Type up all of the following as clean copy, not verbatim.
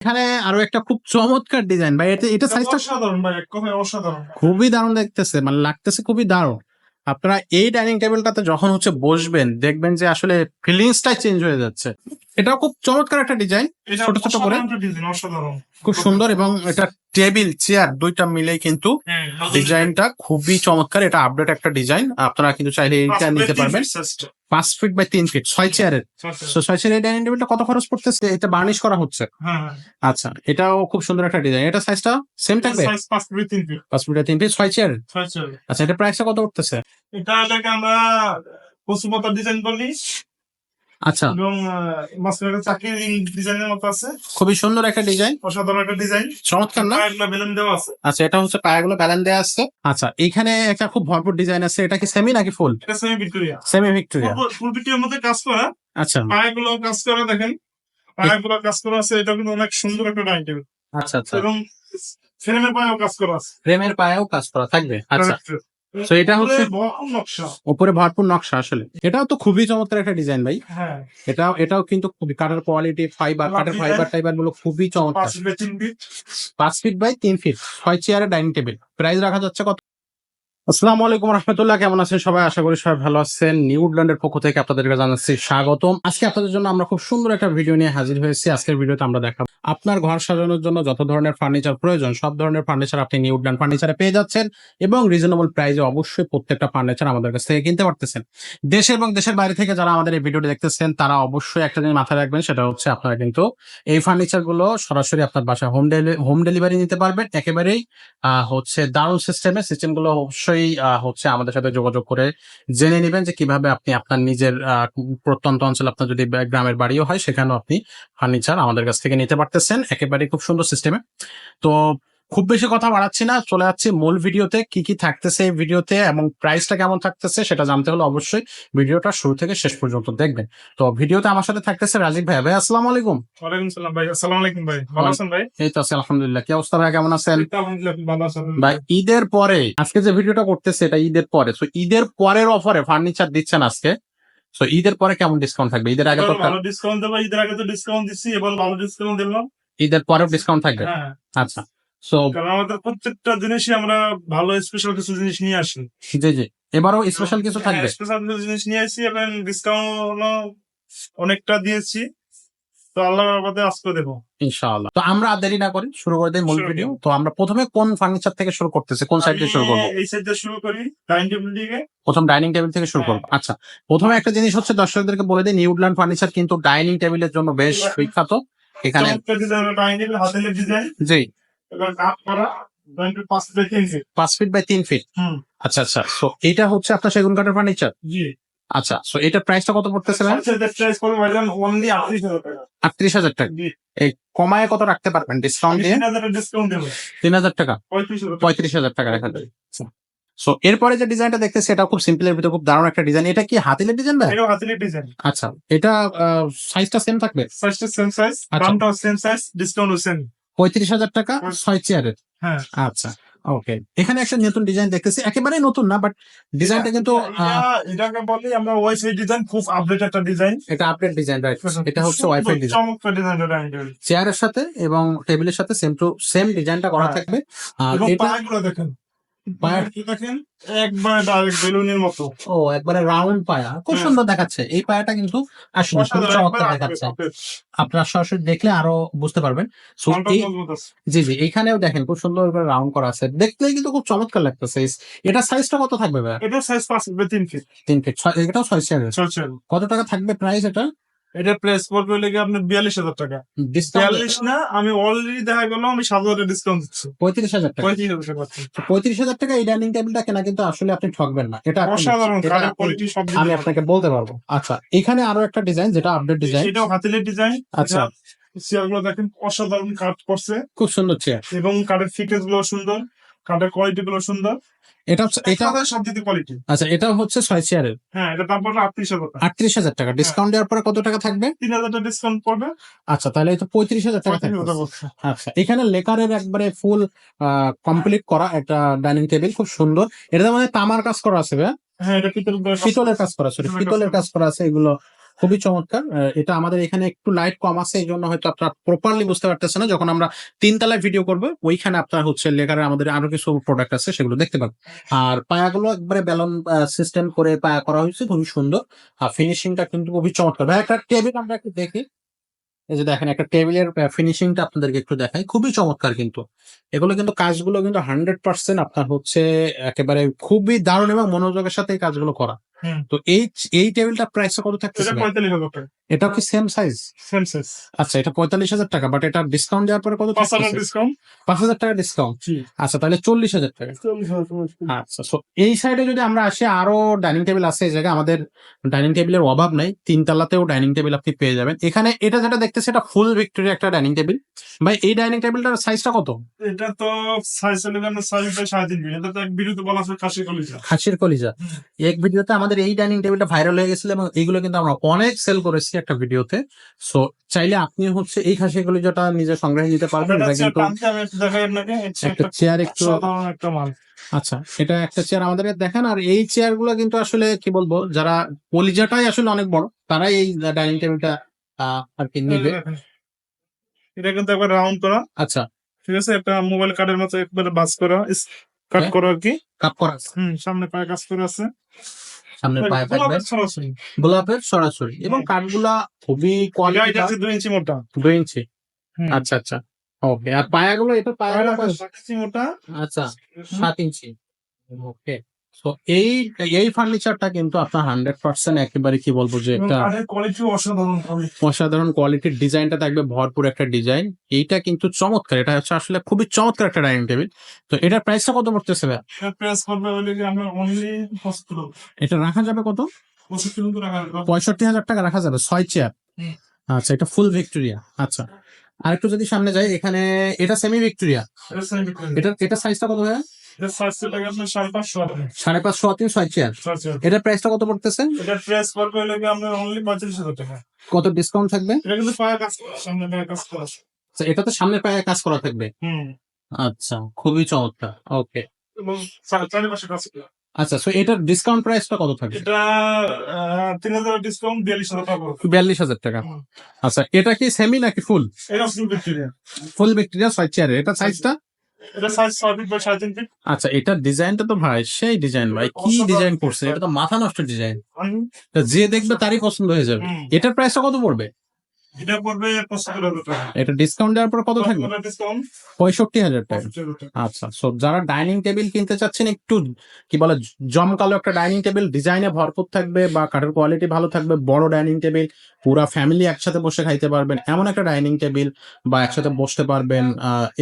এখানে আরো একটা খুব চমৎকার ডিজাইন ভাই, এটা সাইজটা অসাধারণ ভাই, এক কথায় অসাধারণ। খুবই দারুণ দেখতেছে, মানে লাগতেছে খুবই দারুণ। আপনারা এই ডাইনিং টেবিলটাতে যখন বসবেন দেখবেন যে আসলে ফিলিংসটাই চেঞ্জ হয়ে যাচ্ছে। এটাও খুব চমৎকার একটা ডিজাইন, এটা ছোট ছোট করে অসাধারণ একটা ডিজাইন, অসাধারণ, খুব সুন্দর। এবং এটা টেবিল চেয়ার দুইটা মিলেই কিন্তু ডিজাইনটা খুবই চমৎকার। এটা আপডেট একটা ডিজাইন, আপনারা কিন্তু চাইলে এইটা নিতে পারবেন। 5 ফিট বাই 3 ফিট 6 চেয়ারের। তো 6 চেয়ারের ডাইনিং টেবিলটা কত খরচ পড়তেছে? এটা বার্নিশ করা হচ্ছে। আচ্ছা, এটাও খুব সুন্দর একটা ডিজাইন। এটা সাইজটা সেম থাকবে? 5 feet 3 feet. 5 feet 3 feet 6 chair. আচ্ছা, এটা প্রাইসটা কত উঠতেছে? এটা লাগে আমরা কচুপাতা ডিজাইন করলি। আচ্ছা, এবং মাঝখানে চাকরির ডিজাইনের মতো আছে। খুবই সুন্দর একটা ডিজাইন, অসাধারণ একটা ডিজাইন, চমৎকার না? পায়াগুলো বেলুন দেওয়া আছে। আচ্ছা, এটা হচ্ছে পায়াগুলো ব্যালেন্স দেওয়া আছে। আচ্ছা, এখানে একটা খুব ভরপুর ডিজাইন আছে। এটা কি সেমি নাকি ফুল? এটা semi Victoria. Semi Victoria, full ভিক্টোরিয়ার মধ্যে কাজ করা। আচ্ছা, পায়াগুলো কাজ করা, দেখেন পায়াগুলো কাজ করা আছে। এটা কিন্তু অনেক সুন্দর একটা ডাইনিং টেবিল। আচ্ছা আচ্ছা, এবং ফ্রেমের পায়েও কাজ করা আছে। ফ্রেমের পায়েও কাজ করা থাকবে। আচ্ছা, তো এটা হচ্ছে নকশা, উপরে ভরপুর নকশা। আসলে এটাও তো খুবই চমৎকার একটা ডিজাইন ভাই। হ্যাঁ, এটাও কিন্তু খুবই কাঠের কোয়ালিটি, কাঠের ফাইবার টাইবার গুলো খুবই চমৎকার। 5 feet 3 feet. 5 feet by 3 feet 6 চেয়ারের ডাইনিং টেবিল। প্রাইস রাখা যাচ্ছে কত? আসসালামু আলাইকুম রহমতুল্লাহ, কেমন আছেন সবাই? আশা করি সবাই ভালো আছেন। নিউডল্যান্ডের পক্ষ থেকে আপনাদেরকে জানাচ্ছি স্বাগতম। আজকে আপনাদের জন্য আমরা খুব সুন্দর একটা ভিডিও নিয়ে হাজির হয়েছি। আজকের ভিডিওতে আমরা দেখাবো আপনার ঘর সাজানোর জন্য যত ধরনের ফার্নিচার প্রয়োজন সব ধরনের ফার্নিচার আপনি নিউডল্যান্ড ফার্নিচারে পেয়ে যাচ্ছেন, এবং রিজনেবল প্রাইসে অবশ্যই প্রত্যেকটা ফার্নিচার আমাদের কাছ থেকে কিনতে পারতেছেন। দেশে এবং দেশের বাইরে থেকে যারা আমাদের এই ভিডিওটি দেখতেছেন তারা অবশ্যই একটা জিনিস মাথায় রাখবেন, সেটা হচ্ছে আপনারা কিন্তু এই ফার্নিচার গুলো সরাসরি আপনার বাসায় হোম ডেলিভারি নিতে পারবেন। একেবারেই দারুণ সিস্টেম গুলো অবশ্যই আমাদের সাথে যোগাযোগ করে জেনে নেবেন যে কিভাবে আপনি আপনার নিজের প্রত্যন্ত অঞ্চল, আপনার যদি গ্রামের বাড়িও হয় সেখানেও আপনি ফার্নিচার আমাদের কাছ থেকে নিতে পারতেছেন একেবারে খুব সুন্দর সিস্টেমে। তো খুব বেশি কথা বাড়াচ্ছি না, চলে যাচ্ছি মূল ভিডিওতে। কি কি থাকতেছে এই ভিডিওতে এবং প্রাইসটা কেমন থাকতেছে সেটা জানতে হলে অবশ্যই ভিডিওটা শুরু থেকে শেষ পর্যন্ত দেখবেন। তো ভিডিওতে আমার সাথে থাকতেছে রাজীব ভাই। ভাই আসসালামু আলাইকুম। ওয়ালাইকুম সালাম ভাই। আসসালামু আলাইকুম ভাই, ভালো আছেন ভাই? এই তো আছি আলহামদুলিল্লাহ। কি অবস্থা ভাই, কেমন আছেন? আলহামদুলিল্লাহ ভালো আছেন ভাই, ঈদের পরে আজকে যে ভিডিওটা করতেছে এটা ঈদের পরে, তো ঈদের পরের অফারে ফার্নিচার দিচ্ছেন আজকে। তো ঈদের পরে কেমন ডিসকাউন্ট থাকবে? ঈদের আগে তো ভালো ডিসকাউন্ট দেবো। ঈদের আগে তো ডিসকাউন্ট দিচ্ছি, এবার ভালো ডিসকাউন্ট দিলাম। ঈদের পরেও ডিসকাউন্ট থাকবে? হ্যাঁ, আচ্ছা, সো কারণ আমাদের প্রত্যেকটা জিনিসই আমরা ভালো স্পেশাল কিছু জিনিস নিয়ে আসি। জি জি, এবারও স্পেশাল কিছু থাকবে। স্পেশাল কিছু জিনিস নিয়ে আসি এবং ডিসকাউন্ট অনেকটা দিয়েছি। তো আল্লাহর রহমতে আজকে দেবো ইনশাআল্লাহ। তো আমরা আর দেরি না করি, শুরু করে দিই মূল ভিডিও। তো আমরা প্রথমে কোন ফার্নিচার থেকে শুরু করতেছি, কোন সাইড থেকে শুরু করবো? এই সাইড দিয়ে শুরু করি, ডাইনিং টেবিল দিয়ে। প্রথম ডাইনিং টেবিল থেকে শুরু করবো। আচ্ছা, প্রথমে একটা জিনিস হচ্ছে দর্শকদেরকে বলে দিই, নিউডল্যান্ড ফার্নিচার কিন্তু ডাইনিং টেবিলের জন্য বেশ বিখ্যাত। এখানে ডাইনিং টেবিল হাতের ডিজাইন, জি, এবং কাট করা 5 feet 3 feet. 5 feet by 3 feet. আচ্ছা আচ্ছা, সো এটা হচ্ছে আপনার সেগুন কাঠের ফার্নিচার। জি। আচ্ছা, সো এটার প্রাইসটা কত পড়তেছে ভাই? প্রাইস করবে ভাইজান অনলি 38,000 টাকা। 38,000 টাকা। জি। এই কমায় কত রাখতে পারবেন ডিসকাউন্ট দিয়ে? 3,000 ডিসকাউন্ট দেবো। 3,000 টাকা, 35,000 টাকা। 35,000 টাকা রাখা যায়। সো এরপরে যে ডিজাইনটা দেখতেছি এটা খুব সিম্পলের ভিতরে খুব দারুণ একটা ডিজাইন। এটা কি হাতিলের ডিজাইন ভাই? এটাও হাতের ডিজাইন। আচ্ছা, এটা সাইজটা সেম থাকবে? সাইজটা সেম সাইজ, আচ্ছা। দামটাও সেম সাইজ, ডিসকাউন্টও সেম। 35,000 টাকা 6 চেয়ারের। হ্যাঁ, আচ্ছা, ওকে। এখানে একটা নতুন ডিজাইন দেখতেছি, একেবারে নতুন না, বাট ডিজাইনটা কিন্তু এটাকে বলি আমরা ওয়াইফাই ডিজাইন, খুব আপডেট একটা ডিজাইন। এটা আপডেট ডিজাইন, রাইট? এটা হচ্ছে ওয়াইফাই ডিজাইন, চমৎকার ডিজাইন। চেয়ারের সাথে এবং টেবিলের সাথে সেম টু সেম ডিজাইনটা করা হ্যাঁ। থাকবে। আর এবং এটা পায়াগুলো দেখেন, পায়ার দেখেন একবারে ডাইরেক্ট বেলুনের মতো। ও একবারে রাউন্ড পায়া, খুব হ্যাঁ। সুন্দর দেখাচ্ছে। এই পায়াটা কিন্তু আসলে খুব চমৎকার দেখাচ্ছে। আপনারা সরাসরি দেখলে আরো বুঝতে পারবেন। সো এই জি জি, এইখানেও দেখেন খুব সুন্দর করে রাউন্ড করা আছে, দেখলেই কিন্তু খুব চমৎকার লাগতেছে। এটা সাইজটা কত থাকবে ভাই? এটা সাইজ 5 ফিট 3 ফিট। 3 ফিট, এটাও 6 চেয়ারের। চলছে। কত টাকা থাকবে প্রাইস এটা? এটা প্রাইস পড়বে লেগে আপনার 42,000 টাকা। ডিসকাউন্ট 42 না, আমি অলরেডি দেখা গেল আমি 7,000 ডিসকাউন্ট দিচ্ছি। 35,000 টাকা। 35,000 টাকা। 35,000 টাকা এই ডাইনিং টেবিলটা কেনা কিন্তু আসলে আপনি ঠকবেন না। এটা অসাধারণ এটা কালার কোয়ালিটি সব দিকে আমি আপনাকে বলতে পারবো। আচ্ছা, এখানে আরো একটা ডিজাইন যেটা আপডেট ডিজাইন। এটাও হাতের ডিজাইন। আচ্ছা, চেয়ারগুলো দেখেন অসাধারণ কাট করছে, খুব সুন্দর চেয়ার এবং কাঠের ফিটেজ গুলো সুন্দর, কাঠের কোয়ালিটি গুলো সুন্দর। এটা সব দিকে কোয়ালিটি। আচ্ছা, এটা হচ্ছে 6 চেয়ারের। হ্যাঁ, এটা দাম পড়বে 38,000 টাকা। 38,000 টাকা। ডিসকাউন্ট দেওয়ার পরে কত টাকা থাকবে? 3,000 টাকা ডিসকাউন্ট পড়বে। আচ্ছা, তাহলে এটা 35,000 টাকা থাকবে। 35,000 টাকা। আচ্ছা, এখানে লেকারের একবারে ফুল কমপ্লিট করা একটা ডাইনিং টেবিল, খুব সুন্দর। এটাতে মানে তামার কাজ করা আছে ভাই? হ্যাঁ, এটা পিতলের পিতলের কাজ করা, সরি পিতলের কাজ করা আছে। এগুলো খুবই চমৎকার। এটা আমাদের এখানে একটু লাইট কম আছে, এই জন্য হয়তো আপনারা প্রপারলি বুঝতে পারতেছেন না। যখন আমরা ৩ তলায় ভিডিও করবো ওইখানে আপনার হচ্ছে লেকারের আমাদের আরো কিছু প্রোডাক্ট আছে, সেগুলো দেখতে পাবেন। আর পায়াগুলো একবারে ব্যালন সিস্টেম করে পায়া করা হয়েছে, খুবই সুন্দর। আর ফিনিশিংটা কিন্তু খুবই চমৎকার। ভাই একটা টেবিল আমরা একটু দেখি। এই যে দেখেন, একটা টেবিলের ফিনিশিংটা আপনাদেরকে একটু দেখাই, খুবই চমৎকার কিন্তু। এগুলো কিন্তু কাজগুলো কিন্তু 100% আপনার হচ্ছে একেবারে খুবই দারুণ এবং মনোযোগের সাথে এই কাজগুলো করা। তো এই টেবিলটা প্রাইস কত থাকতেছে? এটা 45,000 টাকা। এটা কি সেম সাইজ? Same size. আচ্ছা, এটা 45,000 টাকা, বাট এটা ডিসকাউন্ট দেওয়ার পরে কত 5,000 থাকতেছে? ডিসকাউন্ট। 5,000 টাকা ডিসকাউন্ট। জি। আচ্ছা, তাহলে 40,000 টাকা। 40,000। আচ্ছা, সো এই সাইডে যদি আমরা আসি, আরো ডাইনিং টেবিল আছে এই জায়গায়। আমাদের ডাইনিং টেবিলের অভাব নাই, 3 তলাতেও ডাইনিং টেবিল আপনি পেয়ে যাবেন। এখানে এটা যেটা দেখতেছি, এটা ফুল ভিক্টোরিয়া একটা ডাইনিং টেবিল। ভাই এই ডাইনিং টেবিলটার সাইজটা কত? এটা তো সাইজ হলে আমরা 3.5 ফিট। এটা তো এক ভিডিওতে বলা আছে খাসি কলিজা। খাসির কলিজা। এক ভিডিওতে আমাদের এই ডাইনিং টেবিলটা ভাইরাল হয়ে গেছিল এবং এইগুলো কিন্তু আমরা অনেক সেল করেছি একটা ভিডিওতে। সো চাইলে আপনি হচ্ছে এই খাসির কলিজাটা নিজে সংগ্রহে নিতে পারবেন। এটা কিন্তু আমি একটু দেখাই আপনাকে। একটা চেয়ার একটু। সাধারণ একটা মাল। আচ্ছা, এটা একটা চেয়ার আমাদেরকে দেখেন। আর এই চেয়ার গুলো কিন্তু আসলে কি বলবো, যারা কলিজাটাই আসলে অনেক বড়, তারাই এই ডাইনিং টেবিলটা আর কি নিবে। এটা কিন্তু একবার রাউন্ড করা। আচ্ছা, ঠিক আছে, একটা মোবাইল কার্ডের মতো একবারে বাস করা, কাট হ্যাঁ। করা আর কি। কাপ করা আছে। সামনে পায়ে কাজ করে আছে। সামনের পায়ে থাকবে গোলাপের সরাসরি। গোলাপের সরাসরি, এবং কাঠগুলা খুবই এটা কোয়ালিটি। আছে 2 ইঞ্চি মোটা। 2 ইঞ্চি। হুম। আচ্ছা আচ্ছা, ওকে। আর পায়াগুলো, এটা পায়াগুলো 7 ইঞ্চি মোটা। আচ্ছা 7 ইঞ্চি। ওকে। সো এই ফার্নিচারটা কিন্তু আপনার 100% একেবারে কি বলবো যে এবং একটা কাঠের কোয়ালিটি অসাধারণ হবে। অসাধারণ কোয়ালিটির। ডিজাইনটা থাকবে ভরপুর একটা ডিজাইন। এইটা কিন্তু চমৎকার। এটা হচ্ছে আসলে খুবই চমৎকার একটা ডাইনিং টেবিল। তো এটার প্রাইসটা কত পড়তেছে ভাই? এটা প্রেস করবে বলে যে আমরা অনলি 75। এটা রাখা যাবে কত? 75 টাকা রাখা যাবে। 65,000 টাকা রাখা যাবে 6 চেয়ার। হুম। আচ্ছা, এটা ফুল ভিক্টোরিয়া। আচ্ছা, আর একটু যদি সামনে যাই, এখানে এটা সেমি ভিক্টোরিয়া। এটা সেমি ভিক্টোরিয়া। এটা সাইজটা কত ভাই? এটা সাইজ লাগে আপনার 550 550 6 চেয়ার। এটার প্রাইসটা কত পড়তেছে? এটা প্রেস করবে হলে আমরা অনলি 45,000 টাকা। কত ডিসকাউন্ট থাকবে? এটা কিন্তু পায়ে কাজ করা, সামনে পায়ে কাজ করা। আচ্ছা, এটা তো সামনের পায়ে কাজ করা থাকবে। হুম। আচ্ছা, খুবই চমৎকার। ওকে। এবং চারিপাশে কাজ করা। আচ্ছা, সো এটার ডিসকাউন্ট প্রাইসটা কত থাকবে? এটা 3,000 ডিসকাউন্ট 42,000 টাকা। 42,000 টাকা। হুম। আচ্ছা, এটা কি সেমি নাকি ফুল? এটা ফুল ভিক্টোরিয়া। ফুল ভিক্টোরিয়া 6 চেয়ারের। এটা সাইজটা? এটা সাইজ 6 ফিট বাই 3.5 ফিট। আচ্ছা, এটার ডিজাইনটা তো ভাই সেই ডিজাইন, ভাই কি ডিজাইন করছে, এটা তো মাথা নষ্ট ডিজাইন। যে দেখবে তারই পছন্দ হয়ে যাবে। হুম। এটার প্রাইসটা কত পড়বে? এটা পড়বে 75,000 টাকা। এটা ডিসকাউন্ট দেওয়ার পর কত থাকবে? ডিসকাউন্ট 65,000 টাকা। 75,000 টাকা। আচ্ছা, সো যারা ডাইনিং টেবিল কিনতে চাচ্ছেন, একটু কি বলে জমকালো একটা ডাইনিং টেবিল, ডিজাইনে ভরপুর থাকবে বা কাঠের কোয়ালিটি ভালো থাকবে, বড় ডাইনিং টেবিল, পুরা ফ্যামিলি একসাথে বসে খাইতে পারবেন এমন একটা ডাইনিং টেবিল, বা একসাথে বসতে পারবেন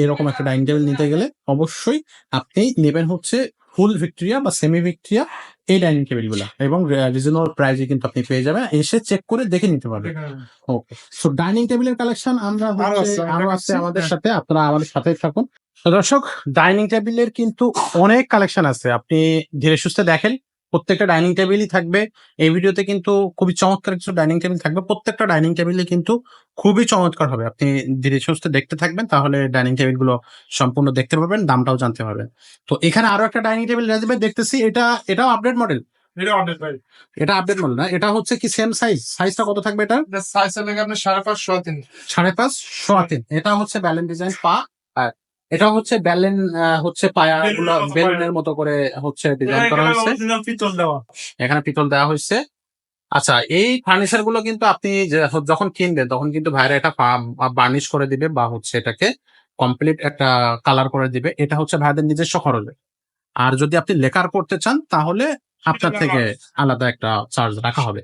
এরকম একটা ডাইনিং টেবিল নিতে গেলে অবশ্যই আপনি নেবেন হচ্ছে ফুল ভিক্টোরিয়া বা সেমি ভিক্টোরিয়া এই ডাইনিং টেবিল গুলা, এবং রিজনেবল প্রাইসে কিন্তু আপনি পেয়ে যাবেন। এসে চেক করে দেখে নিতে পারবেন। ওকে। সো ডাইনিং টেবিলের কালেকশন আমরা আরো আছে আমাদের সাথে, আপনারা আমাদের সাথে থাকুন। তো দর্শক, ডাইনিং টেবিলের কিন্তু অনেক কালেকশন আছে, আপনি ধীরে সুস্থে দেখেন। প্রত্যেকটা ডাইনিং টেবিলই থাকবে এই ভিডিওতে, কিন্তু খুবই চমৎকার কিছু ডাইনিং টেবিল থাকবে। প্রত্যেকটা ডাইনিং টেবিলে কিন্তু খুবই চমৎকার হবে, আপনি ধীরে সুস্থে দেখতে থাকবেন, তাহলে ডাইনিং টেবিল গুলো সম্পূর্ণ দেখতে পাবেন, দামটাও জানতে পারবেন। তো এখানে আরো একটা ডাইনিং টেবিল রাজবে দেখতেছি, এটাও আপডেট মডেল। এটা আপডেট ভাই। এটা আপডেট মডেল না, এটা হচ্ছে কি সেম সাইজটা কত থাকবে এটা? এটা সাইজ লাগে আপনার 5.5 সোয়া 3। 5.5 সোয়া 3। এটা হচ্ছে ব্যালেন ডিজাইন পা, আর এটা হচ্ছে ব্যালেন হচ্ছে পায়া গুলো বেলুনের মতো করে হচ্ছে ডিজাইন করা হয়েছে। পিতল দেওয়া। এখানে পিতল দেওয়া হয়েছে। আচ্ছা, এই ফার্নিচার গুলো কিন্তু আপনি যখন কিনবেন তখন কিন্তু ভাইরা এটা বার্নিশ করে দিবে, বা হচ্ছে এটাকে কমপ্লিট একটা কালার করে দিবে। এটা হচ্ছে ভাইদের নিজস্ব খরচে। আর যদি আপনি লেকার করতে চান তাহলে আপনার থেকে আলাদা একটা চার্জ রাখা হবে।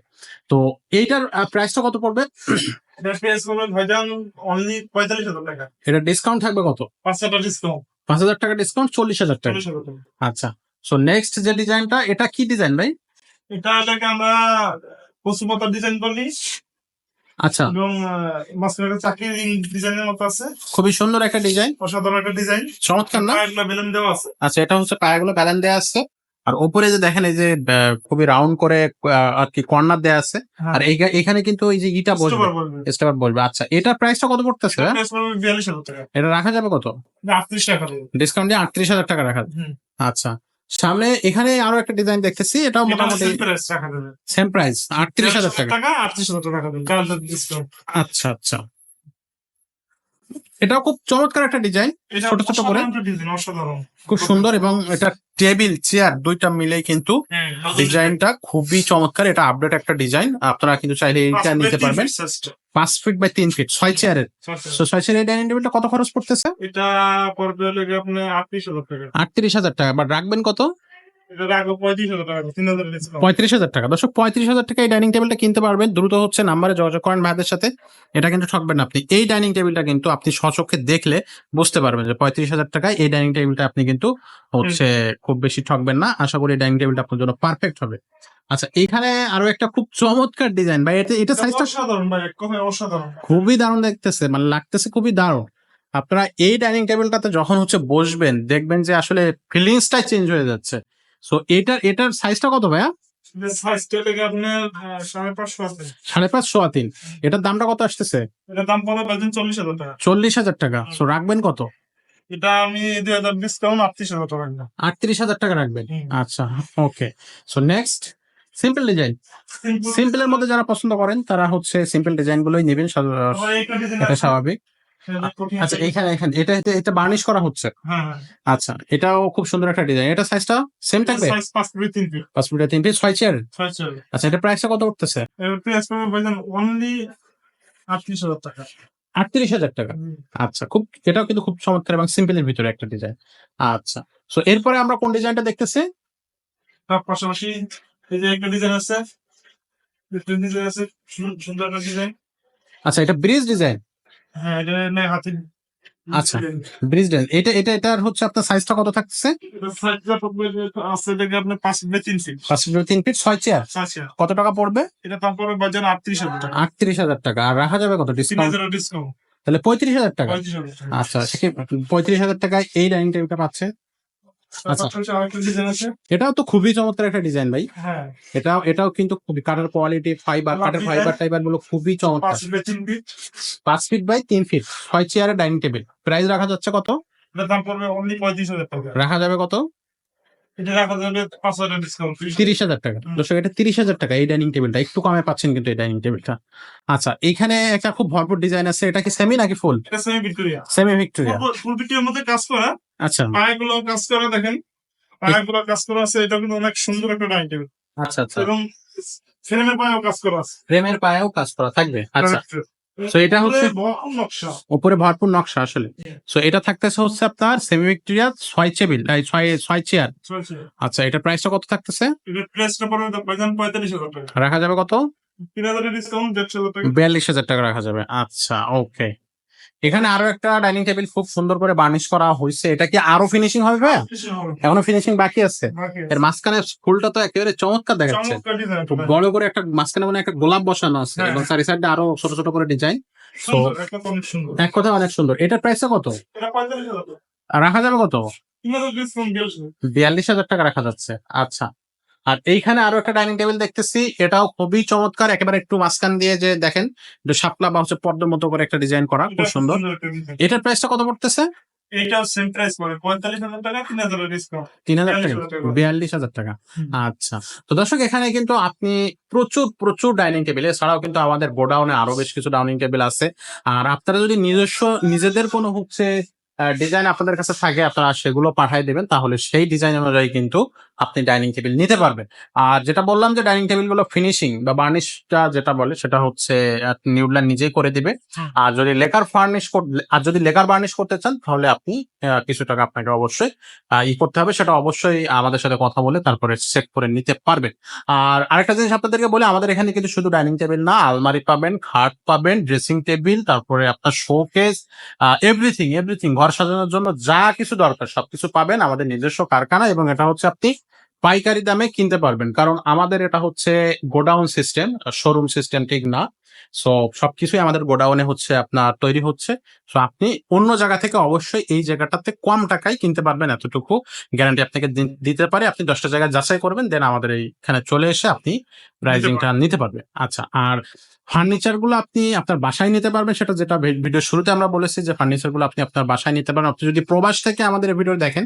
তো এইটার প্রাইসটা কত পড়বে? এটা প্রেস করবেন ভাইজান অনলি 45,000 টাকা। এটা ডিসকাউন্ট থাকবে কত? 500 টাকা ডিসকাউন্ট। 5,000 টাকা ডিসকাউন্ট, 40,000 টাকা। 40,000 টাকা। আচ্ছা, সো নেক্সট যে ডিজাইনটা, এটা কি ডিজাইন ভাই? এটা এটাকে আমরা কচুপাতার ডিজাইন করলি। আচ্ছা, এবং মাঝখানে একটা চাকরির ডিজাইনের মতো আছে। খুবই সুন্দর একটা ডিজাইন, অসাধারণ একটা ডিজাইন। চমৎকার না? একটা বেলুন দেওয়া আছে। আচ্ছা, এটা হচ্ছে পায়াগুলো ব্যালেন্স দেওয়া আছে, আর ওপরে যে দেখেন এই যে খুবই রাউন্ড করে আর কি কর্নার দেওয়া আছে। আর এখানে কিন্তু এই যে ইটা বসবে, স্টেপার বলবে। আচ্ছা, এটা প্রাইসটা কত পড়তেছে? এটা প্রেস করবেন 42,000 টাকা। এটা রাখা যাবে কত? 38 টাকা। ডিসকাউন্ট দিয়ে 38,000 টাকা রাখা। হুম। আচ্ছা, সামনে এখানে আরো একটা ডিজাইন দেখতেছি, এটাও মোটামুটি রাখা যাবে সেম প্রাইস 38,000 টাকা। 38,000 টাকা দেবেন কালার ডিসকাউন্ট। আচ্ছা আচ্ছা, এটাও খুব চমৎকার একটা ডিজাইন, এটা ছোট ছোট করে অসাধারণ একটা ডিজাইন, অসাধারণ। খুব সুন্দর, এবং এটা টেবিল চেয়ার দুইটা মিলেই কিন্তু হ্যাঁ, ডিজাইনটা খুবই চমৎকার। এটা আপডেট একটা ডিজাইন, আপনারা কিন্তু চাইলে এইটা নিতে পারবেন। 5 ফিট বাই 3 ফিট 6 চেয়ারের। তো 6 চেয়ারের ডাইনিং টেবিলটা কত খরচ পড়তেছে? এটা পড়বে হলো গিয়ে আপনার 38,000 টাকা। 38,000 টাকা। বাট রাখবেন কত? এটা রাখবো 35,000 টাকা, 3,000 ডিসকাউন্ট। 35,000 টাকা। দর্শক 35,000 টাকা এই ডাইনিং টেবিলটা কিনতে পারবেন। দ্রুত হচ্ছে নাম্বারে যোগাযোগ করেন ভাইদের সাথে, এটা কিন্তু ঠকবেন না আপনি। এই ডাইনিং টেবিলটা কিন্তু আপনি স্বচক্ষে দেখলে বুঝতে পারবেন যে 35,000 টাকায় এই ডাইনিং টেবিলটা আপনি কিন্তু হচ্ছে খুব বেশি ঠকবেন না। আশা করি এই ডাইনিং টেবিলটা আপনার জন্য পারফেক্ট হবে। আচ্ছা, এইখানে আরো একটা খুব চমৎকার ডিজাইন ভাই, এটা সাইজটা অসাধারণ ভাই, এক কথায় অসাধারণ। খুবই দারুণ দেখতেছে, মানে লাগতেছে খুবই দারুণ। আপনারা এই ডাইনিং টেবিলটাতে যখন হচ্ছে বসবেন দেখবেন যে আসলে ফিলিংসটাই চেঞ্জ হয়ে যাচ্ছে। সো এটার সাইজটা কত ভাইয়া? এটা সাইজটা লেগে আপনার 550 আছে। 5.5 সোয়া 3। এটার দামটা কত আসতেছে? এটার দাম পড়বে বাজেন 40,000 টাকা। 40,000 টাকা। সো রাখবেন কত? এটা আমি 2,000 ডিসকাউন্ট 38,000 টাকা রাখবো। 38,000 টাকা রাখবেন। হুম। আচ্ছা, okay. So next simple design. সিম্পলের মধ্যে যারা পছন্দ করেন তারা হচ্ছে সিম্পল ডিজাইন গুলোই নেবেন, আবার এইটা ডিজাইন এটা আছে। স্বাভাবিক। এটা কঠিন আচ্ছা, আছে। এখানে এটা বার্নিশ করা হচ্ছে। হ্যাঁ, হ্যাঁ। আচ্ছা, এটাও খুব সুন্দর একটা ডিজাইন। এটা সাইজটা সেম এটা থাকবে? Size 5 feet 3 feet. 5 feet 3 feet 6 chair. 6 chair. আচ্ছা, এটা প্রাইসটা কত উঠতেছে? এর প্রাইস পড়বে ভাইজান অনলি 38,000 টাকা। 38,000 টাকা। আচ্ছা, এটাও কিন্তু খুব চমৎকার এবং সিম্পলের ভিতরে একটা ডিজাইন। আচ্ছা, সো এরপরে আমরা কোন ডিজাইনটা দেখতেছি? তার পাশাপাশি এই যে একটা ডিজাইন আছে, ডিজাইন আছে, সুন্দর একটা ডিজাইন। আচ্ছা, এটা ব্রিজ ডিজাইন। হ্যাঁ, এটা নেই হাতে। আচ্ছা, ব্রিজ ডিজাইন। এটার হচ্ছে আপনার সাইজটা কত থাকতেছে? এটা সাইজটা পড়বে আছে দেখে আপনি 5 feet 3 feet. 5 feet 3 feet 6 chair. 6 chair. কত টাকা পড়বে? এটা দাম পড়বে বাজার 38,000 টাকা। 38,000 টাকা। আর রাখা যাবে কত ডিসকাউন্ট? 3,000 ডিসকাউন্ট। তাহলে 35,000 টাকা। 35,000 টাকা। আচ্ছা, 35,000 টাকায় এই ডাইনিং টেবিলটা পাচ্ছে। তার আচ্ছা, পাশাপাশি আরেকটা ডিজাইন আছে। এটাও তো খুবই চমৎকার একটা ডিজাইন ভাই। হ্যাঁ, এটাও কিন্তু খুবই কাঠের কোয়ালিটি, কাঠের ফাইবার টাইবার গুলো খুবই চমৎকার। 5 feet 3 feet. 5 feet by 3 feet 6 চেয়ারের ডাইনিং টেবিল। প্রাইস রাখা যাচ্ছে কত? এটার দাম পড়বে অনলি 35,000 টাকা। রাখা যাবে কত? এটা রাখা যাবে 5,000 ডিসকাউন্ট। 30,000 টাকা। দর্শক, এটা 30,000 টাকা এই ডাইনিং টেবিলটা। একটু কমে পাচ্ছেন কিন্তু এই ডাইনিং টেবিলটা। আচ্ছা, এখানে একটা খুব ভরপুর ডিজাইন আছে, এটা কি সেমি নাকি ফুল? এটা semi Victoria. Semi Victoria. Full ভিক্টোরিয়ার মধ্যে কাজ করা, আচ্ছা পায়াগুলো কাজ করা দেখেন। পায়াগুলো কাজ করা আছে, এটা কিন্তু অনেক সুন্দর একটা ডাইনিং টেবিল। আচ্ছা আচ্ছা, এবং ফ্রেমের পায়াও কাজ করা আছে। ফ্রেমের পায়েও কাজ করা থাকবে। আচ্ছা, So এটা হচ্ছে নকশা। উপরে ভরপুর নকশা আসলে। সো এটা থাকতেছে হচ্ছে আপনার সেমি ভিক্টোরিয়া 6 টেবিল 6 চেয়ার। চলছে। আচ্ছা, এটা প্রাইসটা কত থাকতেছে? এটা প্রাইসটা পড়বে বাজান 45,000 টাকা। রাখা যাবে কত? 3,000 ডিসকাউন্ট 150,000 টাকা। 42,000 টাকা রাখা যাবে। আচ্ছা, ওকে। এখানে আরো একটা ডাইনিং টেবিল খুব সুন্দর করে বার্নিশ করা হয়েছে, এটা কি আরো ফিনিশিং হবে ভাইয়া? কিছু হবে না। এখনো ফিনিশিং বাকি আছে? বাকি এর আছে। মাঝখানে ফুলটা তো একেবারে চমৎকার দেখাচ্ছে। চমৎকার ডিজাইন খুব একটা। বড় করে একটা মাঝখানে মানে একটা গোলাপ বসানো আছে, হ্যাঁ। এবং চারি সাইডে আরো ছোট ছোট করে ডিজাইন। সুন্দর, একটা অনেক সুন্দর। এক কথা অনেক সুন্দর। এটার প্রাইসটা কত? এটা 45,000 টাকা। আর রাখা যাবে কত? 3,000 ডিসকাউন্ট 42,000। 42,000 টাকা রাখা যাচ্ছে। আচ্ছা, আর এইখানে আরো একটা ডাইনিং টেবিল দেখতেছি, এটাও খুবই চমৎকার। একেবারে একটু মাঝখান দিয়ে যে দেখেন, একটু শাপলা বা হচ্ছে পদ্মের মতো করে একটা ডিজাইন করা, খুব এটা সুন্দর। একটা ডিজাইন। এটার প্রাইসটা কত পড়তেছে? এইটাও সেম প্রাইস পড়বে 45,000 টাকা, 3,000 ডিসকাউন্ট। 3,000 টাকা। 42,000 টাকা। 42,000 টাকা। হুম। আচ্ছা, তো দর্শক, এখানে কিন্তু আপনি প্রচুর প্রচুর ডাইনিং টেবিল, এছাড়াও কিন্তু আমাদের গোডাউনে আরো বেশ কিছু ডাইনিং টেবিল আছে। আর আপনারা যদি নিজেদের কোনো হচ্ছে ডিজাইন আপনাদের কাছে থাকে, আপনারা সেগুলো পাঠিয়ে দেবেন, তাহলে সেই ডিজাইন অনুযায়ী কিন্তু আপনি ডাইনিং টেবিল নিতে পারবেন। আর যেটা বললাম যে ডাইনিং টেবিল গুলো ফিনিশিং বা বার্নিশটা যেটা বলে সেটা হচ্ছে নিউল্যান্ড নিজেই করে দিবে। হুম। আর যদি লেকার বার্নিশ করতে চান, তাহলে আপনি কিছু টাকা আপনাকে অবশ্যই করতে হবে। সেটা অবশ্যই আমাদের সাথে কথা বলে তারপরে চেক করে নিতে পারবেন। আর আরেকটা জিনিস আপনাদেরকে বলি, আমাদের এখানে কিন্তু শুধু ডাইনিং টেবিল না, আলমারি পাবেন, খাট পাবেন, ড্রেসিং টেবিল, তারপরে আপনার শোকেস, এভরিথিং ঘর সাজানোর জন্য যা কিছু দরকার সবকিছু পাবেন আমাদের নিজস্ব কারখানা। এবং এটা হচ্ছে আপনি পাইকারি দামে কিনতে পারবেন, কারণ আমাদের এটা হচ্ছে গোডাউন সিস্টেম, শোরুম সিস্টেম ঠিক না। সো সবকিছুই আমাদের গোডাউনে হচ্ছে আপনার তৈরি হচ্ছে। সো আপনি অন্য জায়গা থেকে অবশ্যই এই জায়গাটাতে কম টাকায় কিনতে পারবেন, এতটুকু গ্যারান্টি আপনাকে দিতে পারে। আপনি 10টা জায়গায় যাচাই করবেন, দেন আমাদের এইখানে চলে এসে আপনি প্রাইজিংটা নিতে পারবেন। আচ্ছা, আর ফার্নিচার গুলো আপনি আপনার বাসায় নিতে পারবেন, সেটা যেটা ভিডিও শুরুতে আমরা বলেছি যে ফার্নিচার গুলো আপনি আপনার বাসায় নিতে পারবেন। আপনি যদি প্রবাস থেকে আমাদের এই ভিডিও দেখেন,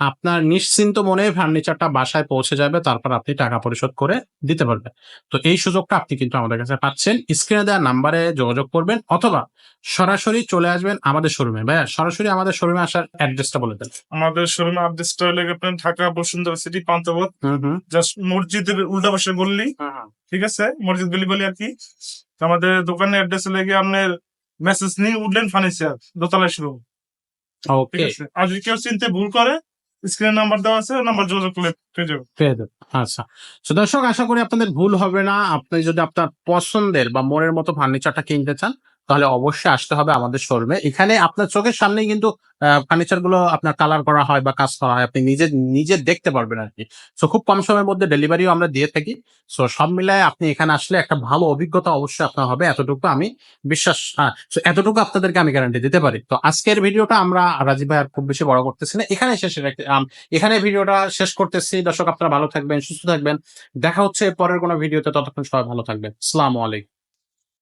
আপনার নিশ্চিন্ত মনে ফার্নিচারটা বাসায় পৌঁছে যাবে, তারপর আপনি টাকা পরিশোধ করে দিতে পারবেন। তো এই সুযোগটা আপনি কিন্তু আমাদের কাছে পাচ্ছেন। স্ক্রিনে দেওয়া নাম্বারে যোগাযোগ করবেন অথবা সরাসরি চলে আসবেন আমাদের শোরুমে। ভাইয়া সরাসরি আমাদের শোরুমে আসার অ্যাড্রেসটা বলে দেন। আমাদের শোরুমে অ্যাড্রেসটা হলো আপনার ঢাকা বসুন্ধরা সিটি পান্থপথ, হুম হুম জাস্ট মসজিদের উল্টা পাশে গল্লি, ঠিক আছে, মসজিদ গলি বলি আর কি। তো আমাদের দোকানের অ্যাড্রেস হলো গিয়ে আপনার মেসেজ নিউ উডল্যান্ড ফার্নিচার, দোতলা শোরুম, ঠিক ওকে, আছে। আর যদি কেউ চিনতে ভুল করে, স্ক্রিনে নাম্বার দেওয়া আছে, নাম্বার যোগাযোগ করলে পেয়ে যাবে। পেয়ে যাবেন। আচ্ছা, তো দর্শক আশা করি আপনাদের ভুল হবে না। আপনি যদি আপনার পছন্দের বা মনের মতো ফার্নিচারটা কিনতে চান, তাহলে অবশ্যই আসতে হবে আমাদের শোরুমে। এখানে আপনার চোখের সামনেই কিন্তু ফার্নিচার গুলো আপনার কালার করা হয় বা কাজ করা হয়, আপনি নিজে নিজে দেখতে পারবেন আর কি। সো খুব কম সময়ের মধ্যে ডেলিভারিও আমরা দিয়ে থাকি। সো সব মিলায় আপনি এখানে আসলে একটা ভালো অভিজ্ঞতা অবশ্যই আপনার হবে, এতটুকু আমি বিশ্বাস, so এতটুকু আপনাদেরকে আমি গ্যারান্টি দিতে পারি। তো আজকের ভিডিওটা আমরা রাজীব ভাই আর খুব বেশি বড় করতেছি না, এখানে শেষ এখানে ভিডিওটা শেষ করতেছি। দর্শক আপনারা ভালো থাকবেন, সুস্থ থাকবেন। দেখা হচ্ছে পরের কোনো ভিডিওতে, ততক্ষণ সবাই ভালো থাকবেন। আসসালামু আলাইকুম।